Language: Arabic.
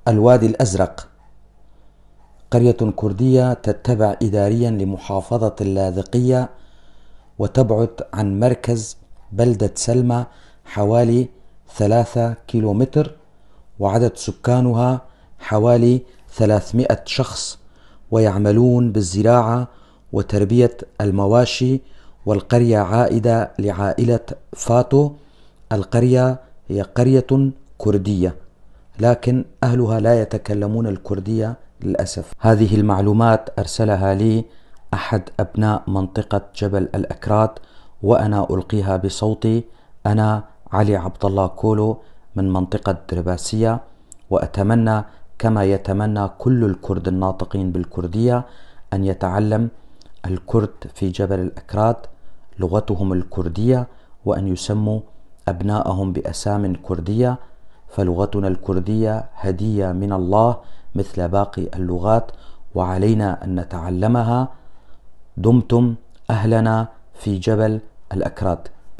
الوادي الأزرق، قرية كردية تتبع إداريا لمحافظة اللاذقية، وتبعد عن مركز بلدة سلمى حوالي 3 كيلومتر، وعدد سكانها حوالي 300 شخص، ويعملون بالزراعة وتربية المواشي. والقرية عائدة لعائلة فاتو. القرية هي قرية كردية، لكن أهلها لا يتكلمون الكردية للأسف. هذه المعلومات أرسلها لي أحد أبناء منطقة جبل الأكراد، وأنا ألقيها بصوتي. أنا علي عبد الله كولو من منطقة درباسية، وأتمنى كما يتمنى كل الكرد الناطقين بالكردية أن يتعلم الكرد في جبل الأكراد لغتهم الكردية، وأن يسموا أبناءهم بأسام كردية، فلغتنا الكردية هدية من الله مثل باقي اللغات، وعلينا أن نتعلمها. دمتم أهلنا في جبل الأكراد.